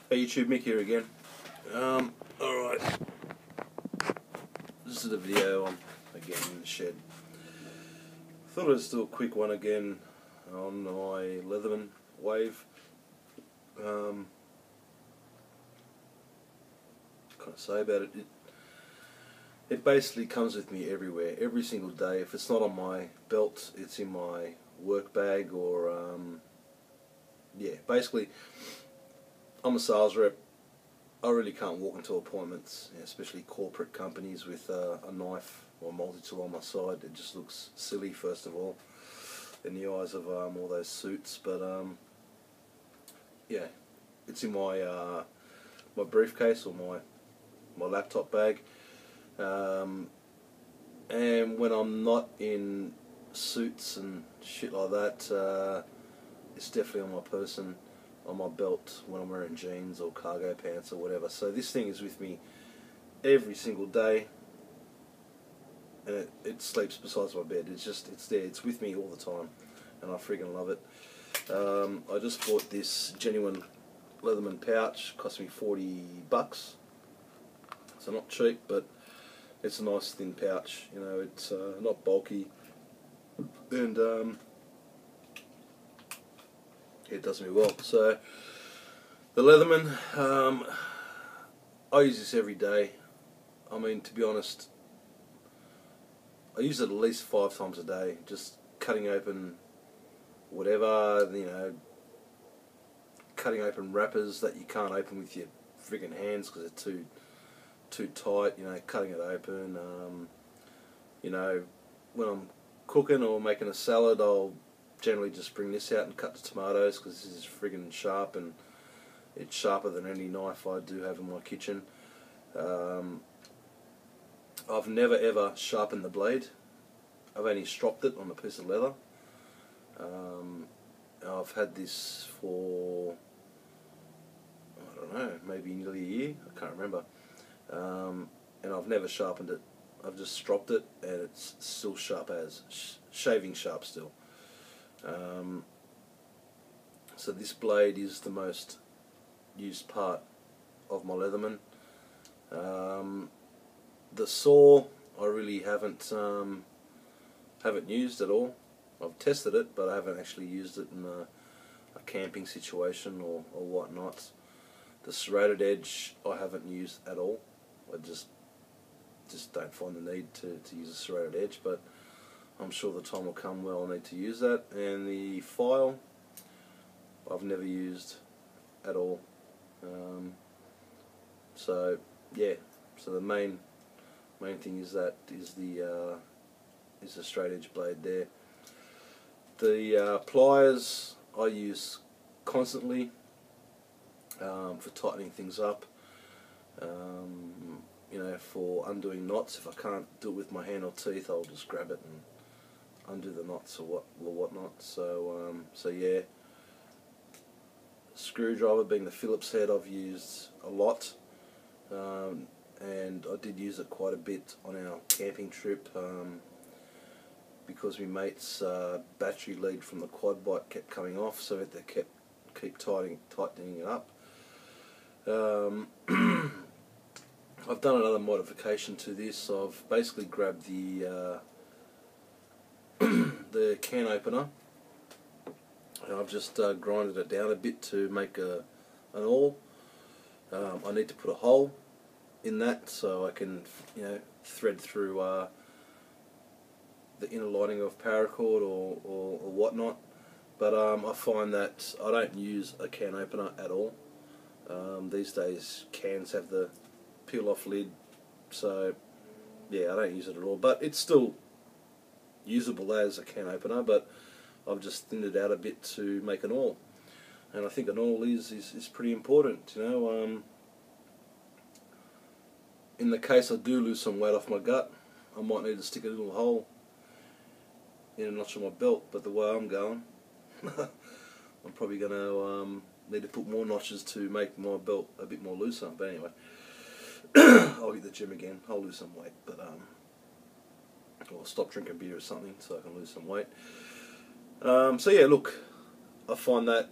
Hey YouTube, Mick here again. Alright. This is a video again in the shed. Thought I'd just do a quick one again on my Leatherman wave. What can I say about it? It basically comes with me everywhere, every single day. If it's not on my belt, it's in my work bag, or yeah, basically I'm a sales rep. I really can't walk into appointments, especially corporate companies, with a knife or multi-tool on my side. It just looks silly, first of all, in the eyes of all those suits. But yeah, it's in my my briefcase or my laptop bag. And when I'm not in suits and shit like that, it's definitely on my person, on my belt, when I'm wearing jeans or cargo pants or whatever. So this thing is with me every single day, and it sleeps beside my bed. It's there, it's with me all the time, and I freaking love it. I just bought this genuine Leatherman pouch. Cost me $40, so not cheap, but it's a nice thin pouch. You know, it's not bulky, and it does me well. So the Leatherman, I use this every day. I mean, to be honest, I use it at least 5 times a day, just cutting open whatever, you know, cutting open wrappers that you can't open with your friggin' hands because they're too tight, you know, cutting it open. You know, when I'm cooking or making a salad, I'll generally just bring this out and cut the tomatoes, because this is friggin' sharp, and it's sharper than any knife I do have in my kitchen. I've never ever sharpened the blade. I've only stropped it on a piece of leather. I've had this for, I don't know, maybe nearly a year, I can't remember. And I've never sharpened it. I've just stropped it, and it's still sharp as, shaving sharp still. So this blade is the most used part of my Leatherman. The saw I really haven't used at all. I've tested it, but I haven't actually used it in a camping situation or whatnot. The serrated edge I haven't used at all. I just don't find the need to use a serrated edge, but I'm sure the time will come where I'll need to use that. And the file I've never used at all. So yeah, so the main thing is the straight edge blade there. The pliers I use constantly for tightening things up. You know, for undoing knots. If I can't do it with my hand or teeth, I'll just grab it and undo the knots or whatnot. So so yeah, screwdriver, being the Phillips head, I've used a lot, and I did use it quite a bit on our camping trip, because my mate's battery lead from the quad bike kept coming off, so they keep tightening it up. I've done another modification to this. I've basically grabbed the the can opener, and I've just grinded it down a bit to make an awl. I need to put a hole in that so I can, you know, thread through the inner lining of paracord or whatnot. But I find that I don't use a can opener at all. These days cans have the peel off lid, so yeah, I don't use it at all. But it's still usable as a can opener, but I've just thinned it out a bit to make an awl. And I think an awl is pretty important, you know. In the case I do lose some weight off my gut, I might need to stick a little hole in a notch of my belt. But the way I'm going, I'm probably going to need to put more notches to make my belt a bit more looser. But anyway, I'll hit the gym again. I'll lose some weight, but or stop drinking beer or something so I can lose some weight. So yeah, look, I find that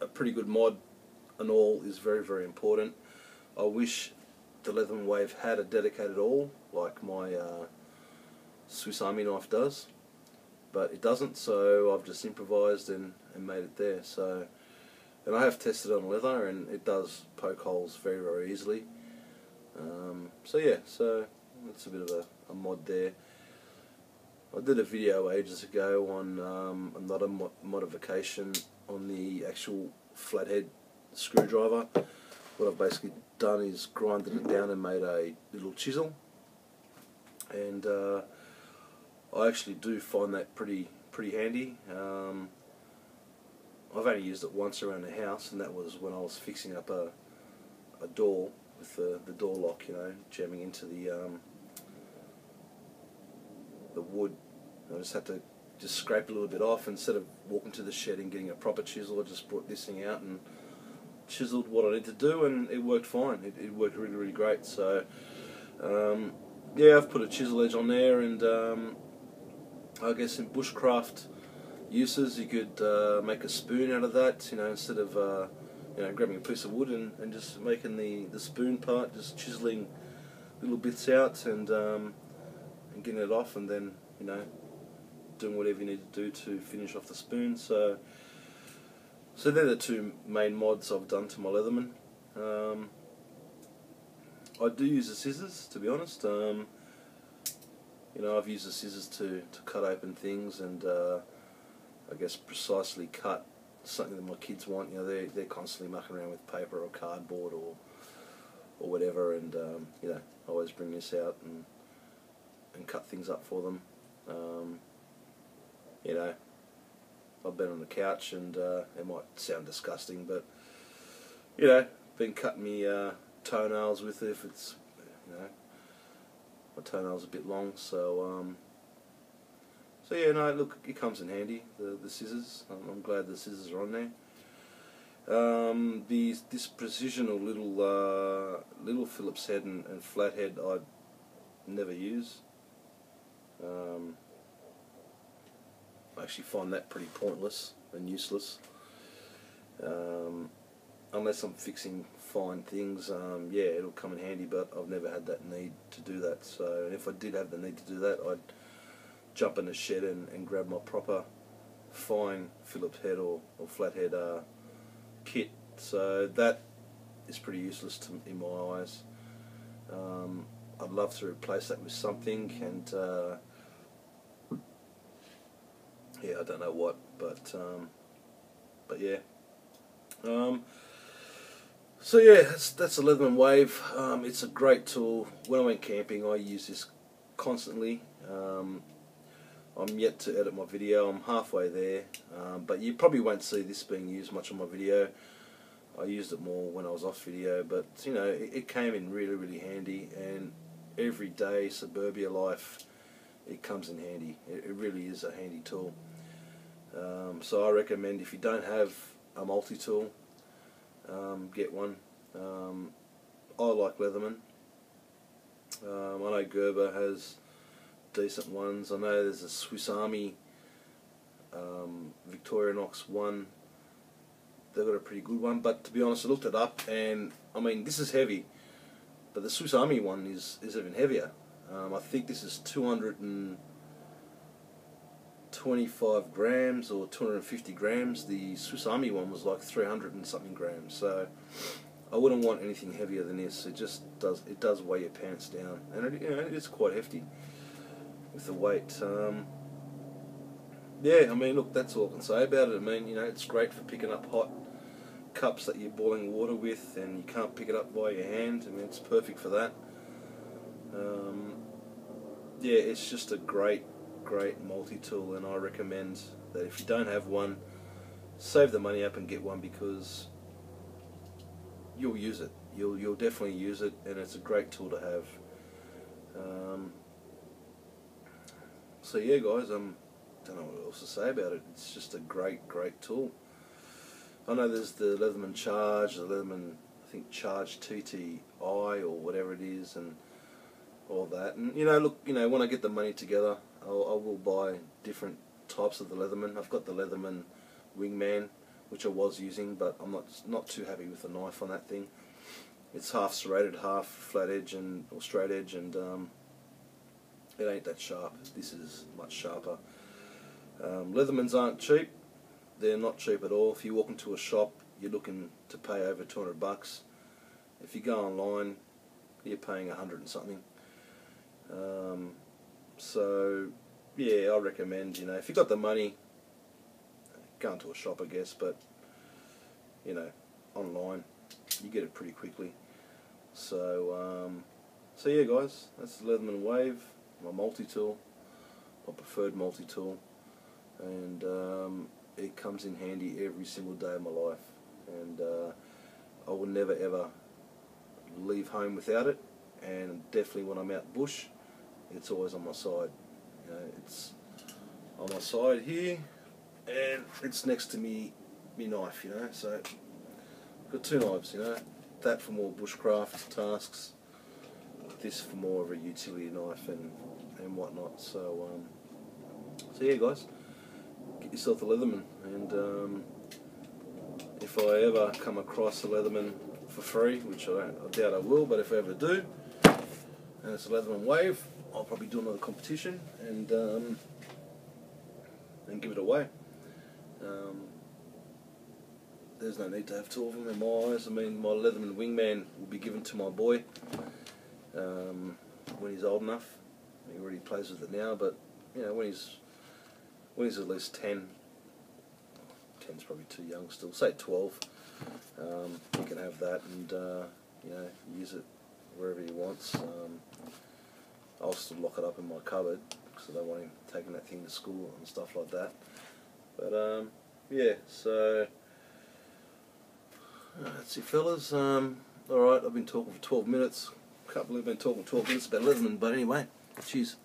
a pretty good mod. an awl is very, very important. I wish the Leatherman Wave had a dedicated awl like my Swiss Army knife does, but it doesn't, so I've just improvised and made it there. So, and I have tested on leather, and it does poke holes very, very easily. So yeah, so that's a bit of a mod there. I did a video ages ago on another modification on the actual flathead screwdriver. What I've basically done is grinded it down and made a little chisel, and I actually do find that pretty handy. I've only used it once around the house, and that was when I was fixing up a door with the door lock, you know, jamming into the wood. I just had to scrape a little bit off. Instead of walking to the shed and getting a proper chisel, I just brought this thing out and chiseled what I need to do, and it worked fine. It worked really, really great. So yeah, I've put a chisel edge on there, and I guess in bushcraft uses, you could make a spoon out of that, you know, instead of you know, grabbing a piece of wood and just making the spoon part, just chiseling little bits out and getting it off, and then, you know, doing whatever you need to do to finish off the spoon. So they're the two main mods I've done to my Leatherman. I do use the scissors, to be honest. You know, I've used the scissors to cut open things, and I guess precisely cut something that my kids want. You know, they're constantly mucking around with paper or cardboard or whatever, and you know, I always bring this out and cut things up for them. You know, I've been on the couch, and it might sound disgusting, but you know, been cutting me toenails with it if it's, you know, my toenails are a bit long, so yeah, no, look, it comes in handy, the scissors. I'm glad the scissors are on there. This precision or little Phillips head and flathead I never use. I actually find that pretty pointless and useless. Unless I'm fixing fine things, yeah, it'll come in handy, but I've never had that need to do that. So if I did have the need to do that, I'd jump in the shed and grab my proper fine Phillips head or flathead kit. So that is pretty useless in my eyes. I'd love to replace that with something, and yeah, I don't know what, but yeah. So yeah, that's a Leatherman Wave. It's a great tool. When I went camping, I use this constantly. I'm yet to edit my video. I'm halfway there, but you probably won't see this being used much on my video. I used it more when I was off video, but you know, it came in really, really handy, and everyday suburbia life, it comes in handy. It really is a handy tool. So I recommend, if you don't have a multi-tool, get one. I like Leatherman. I know Gerber has decent ones. I know there's a Swiss Army Victorinox one. They've got a pretty good one, but to be honest, I looked it up, and I mean, this is heavy, but the Swiss Army one is even heavier. I think this is 225 grams or 250 grams. The Swiss Army one was like 300 and something grams. So I wouldn't want anything heavier than this. It just does weigh your pants down, and it, you know, it is quite hefty with the weight. Yeah, I mean, look, that's all I can say about it. I mean, you know, it's great for picking up hot cups that you're boiling water with and you can't pick it up by your hand. I mean, it's perfect for that. Yeah, it's just a great multi-tool, and I recommend that if you don't have one, save the money up and get one, because you'll use it. You'll definitely use it, and it's a great tool to have. So yeah, guys, don't know what else to say about it. It's just a great tool. I know there's the Leatherman Charge, the Leatherman, I think, Charge TTI or whatever it is, and all that. And you know, look, you know, when I get the money together, I will buy different types of the Leatherman. I've got the Leatherman Wingman, which I was using, but I'm not too happy with the knife on that thing. It's half serrated, half flat edge or straight edge, and it ain't that sharp. This is much sharper. Leathermans aren't cheap. They're not cheap at all. If you walk into a shop, you're looking to pay over $200. If you go online, you're paying 100 and something. So yeah, I recommend, you know, if you got the money, go into a shop, I guess, but you know, online you get it pretty quickly. So so yeah, guys, that's the Leatherman Wave, my multi-tool, my preferred multi-tool, and it comes in handy every single day of my life, and I will never ever leave home without it, and definitely when I'm out bush, it's always on my side. You know, it's on my side here, and it's next to me knife, you know, so I've got two knives, you know, that for more bushcraft tasks, this for more of a utility knife and whatnot. So so yeah, guys, get yourself a Leatherman, and if I ever come across a Leatherman for free, which I doubt I will, but if I ever do, and it's a Leatherman Wave, I'll probably do another competition and give it away. There's no need to have two of them in my eyes. I mean, my Leatherman Wingman will be given to my boy when he's old enough. He already plays with it now, but you know, when he's at least 10, 10's probably too young still, say 12, he can have that and you know, use it wherever he wants. I'll still lock it up in my cupboard because I don't want him taking that thing to school and stuff like that. But yeah, so that's it, fellas. Alright, I've been talking for 12 minutes. Can't believe I've been talking 12 minutes about Leatherman, but anyway, cheers.